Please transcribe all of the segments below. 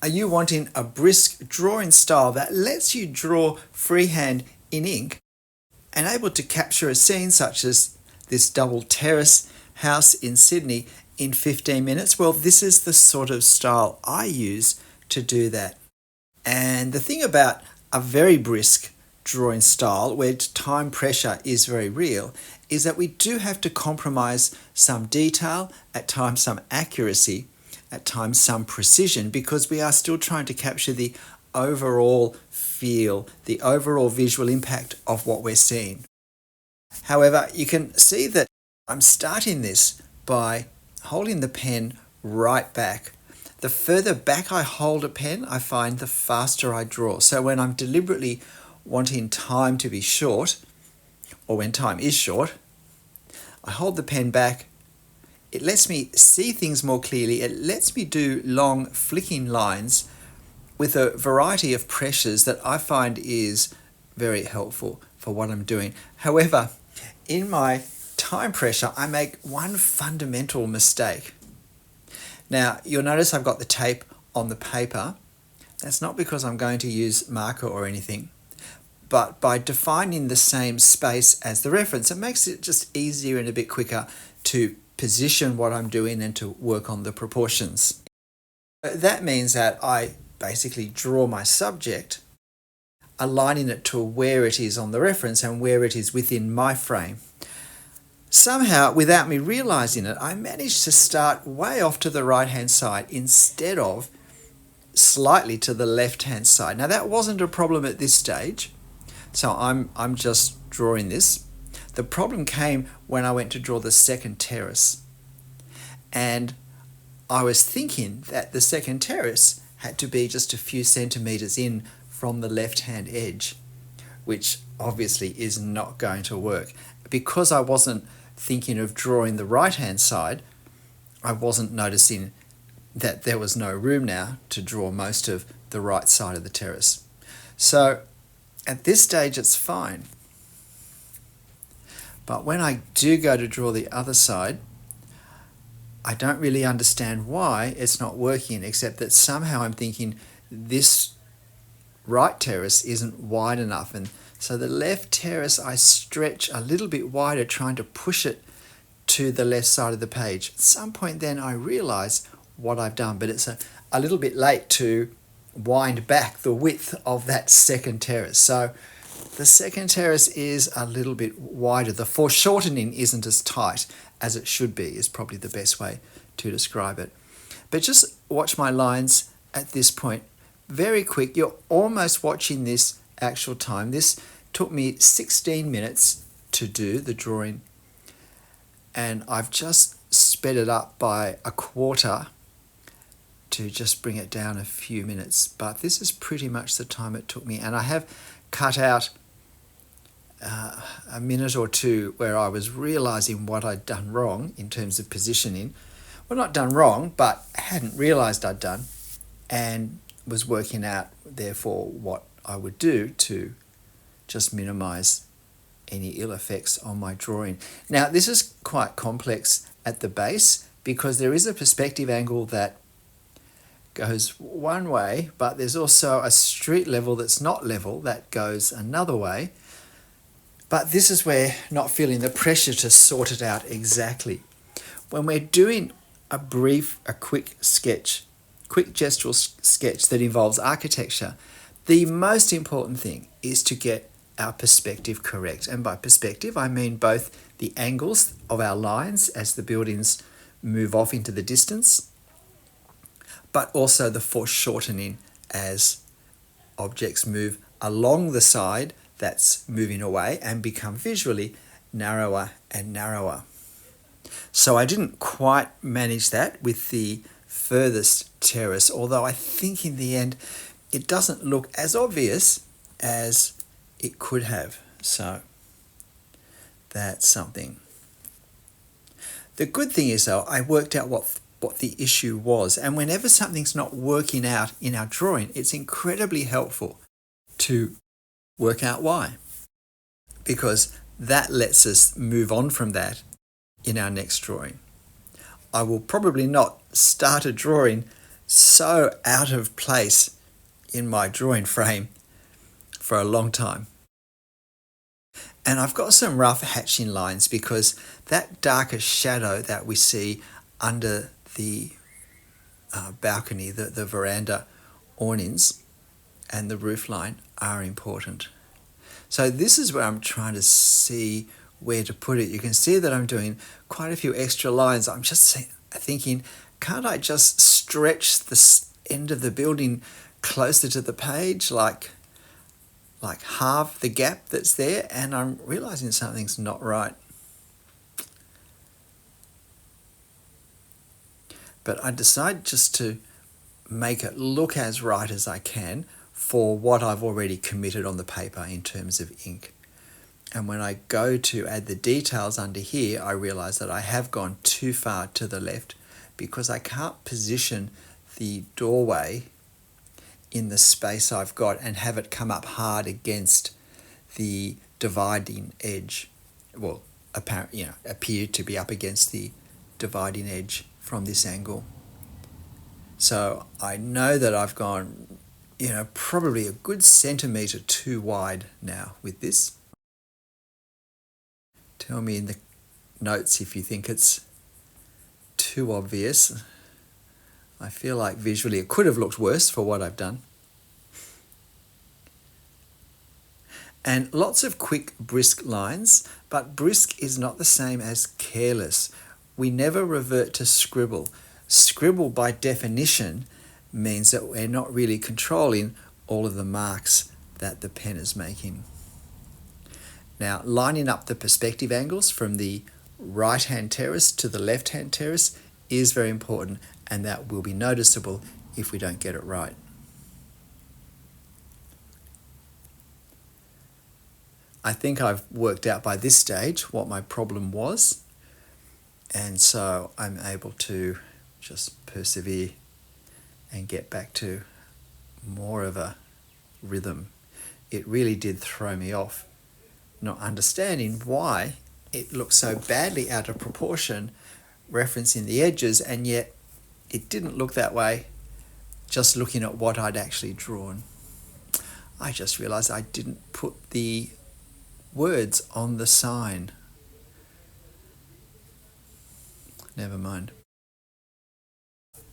Are you wanting a brisk drawing style that lets you draw freehand in ink and able to capture a scene such as this double terrace house in Sydney in 15 minutes? Well, this is the sort of style I use to do that. And the thing about a very brisk drawing style where time pressure is very real is that we do have to compromise some detail, at times some accuracy, at times some precision, because we are still trying to capture the overall feel, the overall visual impact of what we're seeing. However, you can see that I'm starting this by holding the pen right back. The further back I hold a pen, I find the faster I draw. So when I'm deliberately wanting time to be short, or when time is short, I hold the pen back. It lets me see things more clearly. It lets me do long flicking lines with a variety of pressures that I find is very helpful for what I'm doing. However, in my time pressure, I make one fundamental mistake. Now, you'll notice I've got the tape on the paper. That's not because I'm going to use marker or anything, but by defining the same space as the reference, it makes it just easier and a bit quicker to position what I'm doing and to work on the proportions. That means that I basically draw my subject, aligning it to where it is on the reference and where it is within my frame. Somehow, without me realizing it, I managed to start way off to the right-hand side instead of slightly to the left-hand side. Now, that wasn't a problem at this stage, so I'm just drawing this. The problem came when I went to draw the second terrace. And I was thinking that the second terrace had to be just a few centimeters in from the left-hand edge, which obviously is not going to work. Because I wasn't thinking of drawing the right-hand side, I wasn't noticing that there was no room now to draw most of the right side of the terrace. So at this stage, it's fine. But when I do go to draw the other side, I don't really understand why it's not working, except that somehow I'm thinking this right terrace isn't wide enough. And so the left terrace, I stretch a little bit wider, trying to push it to the left side of the page. At some point then I realize what I've done, but it's a little bit late to wind back the width of that second terrace. So the second terrace is a little bit wider. The foreshortening isn't as tight as it should be, is probably the best way to describe it. But just watch my lines at this point. Very quick. You're almost watching this actual time. This took me 16 minutes to do the drawing, and I've just sped it up by a quarter to just bring it down a few minutes. But this is pretty much the time it took me, and I have cut out a minute or two where I was realizing what I'd done wrong in terms of positioning. Well, not done wrong, but hadn't realized I'd done, and was working out therefore what I would do to just minimize any ill effects on my drawing. Now, this is quite complex at the base because there is a perspective angle that goes one way, but there's also a street level that's not level that goes another way. But this is where not feeling the pressure to sort it out exactly. When we're doing a quick sketch, quick gestural sketch that involves architecture, the most important thing is to get our perspective correct. And by perspective, I mean both the angles of our lines as the buildings move off into the distance, but also the foreshortening as objects move along the side that's moving away and become visually narrower and narrower. So I didn't quite manage that with the furthest terrace, although I think in the end it doesn't look as obvious as it could have. So that's something. The good thing is, though, I worked out what the issue was, and whenever something's not working out in our drawing, it's incredibly helpful to work out why, because that lets us move on from that in our next drawing. I will probably not start a drawing so out of place in my drawing frame for a long time. And I've got some rough hatching lines because that darker shadow that we see under the balcony, the veranda awnings and the roof line are important. So this is where I'm trying to see where to put it. You can see that I'm doing quite a few extra lines. I'm just thinking, can't I just stretch the end of the building closer to the page, like halve the gap that's there? And I'm realizing something's not right. But I decide just to make it look as right as I can for what I've already committed on the paper in terms of ink. And when I go to add the details under here, I realize that I have gone too far to the left because I can't position the doorway in the space I've got and have it come up hard against the dividing edge. Well, appear to be up against the dividing edge from this angle. So I know that I've gone, probably a good centimetre too wide now with this. Tell me in the notes if you think it's too obvious. I feel like visually it could have looked worse for what I've done. And lots of quick, brisk lines, but brisk is not the same as careless. We never revert to scribble. Scribble, by definition, means that we're not really controlling all of the marks that the pen is making. Now, lining up the perspective angles from the right-hand terrace to the left-hand terrace is very important, and that will be noticeable if we don't get it right. I think I've worked out by this stage what my problem was, and so I'm able to just persevere and get back to more of a rhythm. It really did throw me off, not understanding why it looked so badly out of proportion, referencing the edges, and yet it didn't look that way just looking at what I'd actually drawn. I just realized I didn't put the words on the sign. Never mind.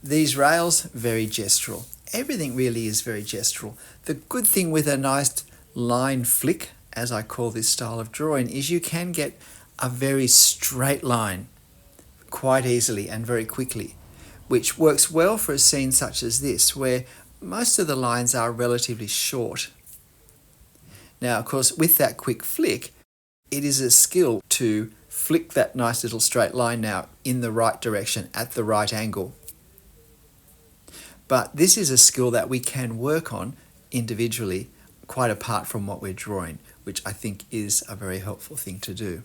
These rails, very gestural. Everything really is very gestural. The good thing with a nice line flick, as I call this style of drawing, is you can get a very straight line quite easily and very quickly, which works well for a scene such as this, where most of the lines are relatively short. Now, of course, with that quick flick, it is a skill to flick that nice little straight line now in the right direction at the right angle. But this is a skill that we can work on individually, quite apart from what we're drawing, which I think is a very helpful thing to do.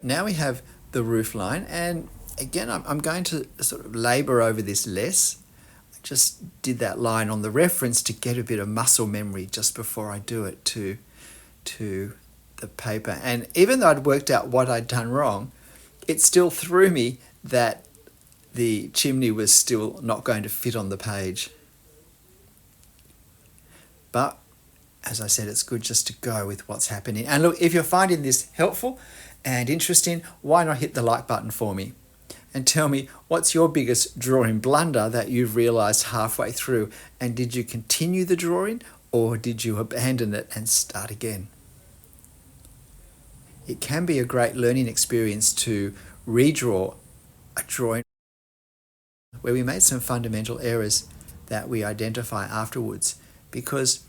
Now we have the roof line, and again, I'm going to sort of labour over this less. I just did that line on the reference to get a bit of muscle memory just before I do it to the paper. And even though I'd worked out what I'd done wrong, it still threw me that the chimney was still not going to fit on the page. But as I said, it's good just to go with what's happening. And look, if you're finding this helpful and interesting, why not hit the like button for me? And tell me, what's your biggest drawing blunder that you've realised halfway through? And did you continue the drawing, or did you abandon it and start again? It can be a great learning experience to redraw a drawing where we made some fundamental errors that we identify afterwards, because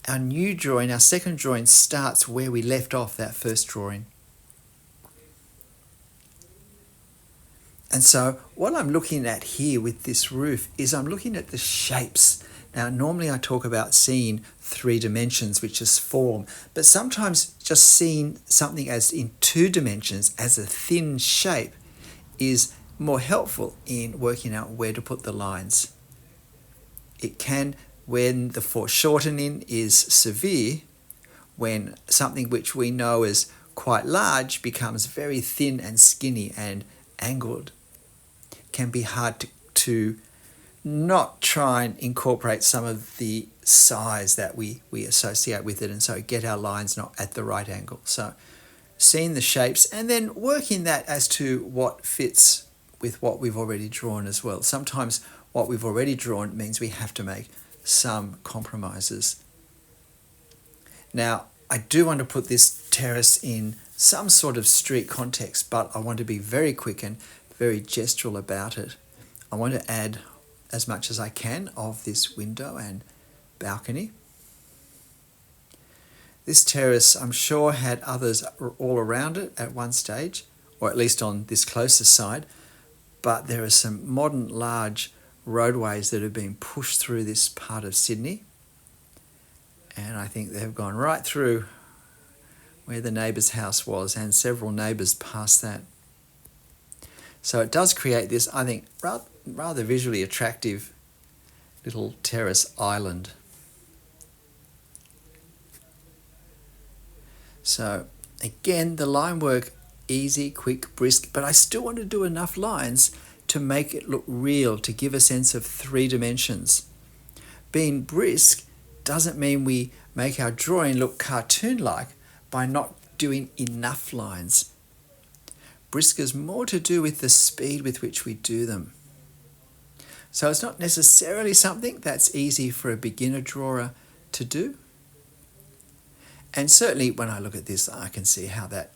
our new drawing, our second drawing, starts where we left off that first drawing. And so what I'm looking at here with this roof is I'm looking at the shapes. Now, normally I talk about seeing 3 dimensions, which is form, but sometimes just seeing something as in 2 dimensions as a thin shape is more helpful in working out where to put the lines. It can, when the foreshortening is severe, when something which we know is quite large becomes very thin and skinny and angled, can be hard to not try and incorporate some of the size that we associate with it, and so get our lines not at the right angle. So seeing the shapes and then working that as to what fits with what we've already drawn as well. Sometimes what we've already drawn means we have to make some compromises. Now, I do want to put this terrace in some sort of street context, but I want to be very quick and very gestural about it. I want to add as much as I can of this window and balcony. This terrace, I'm sure, had others all around it at one stage, or at least on this closest side, but there are some modern large roadways that have been pushed through this part of Sydney, and I think they've gone right through where the neighbour's house was, and several neighbours past that. So it does create this, I think, rather visually attractive little terrace island. So again, the line work, easy, quick, brisk, but I still want to do enough lines to make it look real, to give a sense of 3 dimensions. Being brisk doesn't mean we make our drawing look cartoon-like by not doing enough lines. Brisk is more to do with the speed with which we do them. So it's not necessarily something that's easy for a beginner drawer to do. And certainly when I look at this, I can see how that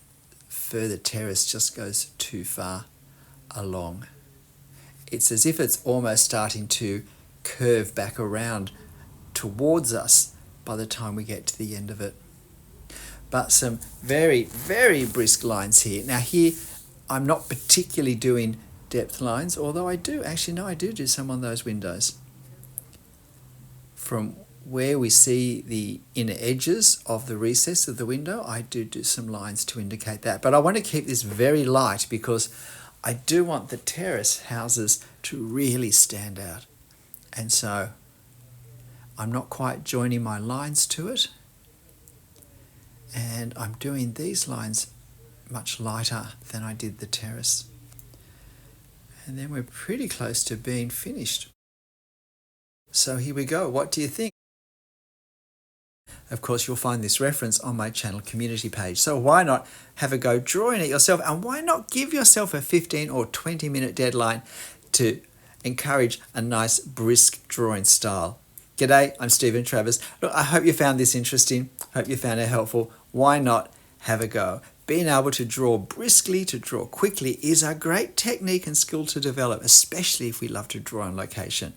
further terrace just goes too far along. It's as if it's almost starting to curve back around towards us by the time we get to the end of it. But some very, very brisk lines here. Now here, I'm not particularly doing depth lines, although I do some on those windows. From where we see the inner edges of the recess of the window, I do some lines to indicate that. But I want to keep this very light because I do want the terrace houses to really stand out. And so I'm not quite joining my lines to it. And I'm doing these lines much lighter than I did the terrace. And then we're pretty close to being finished. So here we go. What do you think? Of course, you'll find this reference on my channel community page. So why not have a go drawing it yourself, and why not give yourself a 15 or 20 minute deadline to encourage a nice brisk drawing style. G'day, I'm Stephen Travers. Look, I hope you found this interesting. Hope you found it helpful. Why not have a go? Being able to draw briskly, to draw quickly, is a great technique and skill to develop, especially if we love to draw on location.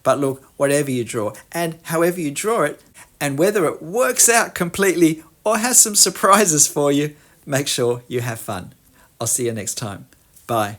But look, whatever you draw and however you draw it, and whether it works out completely or has some surprises for you, make sure you have fun. I'll see you next time. Bye.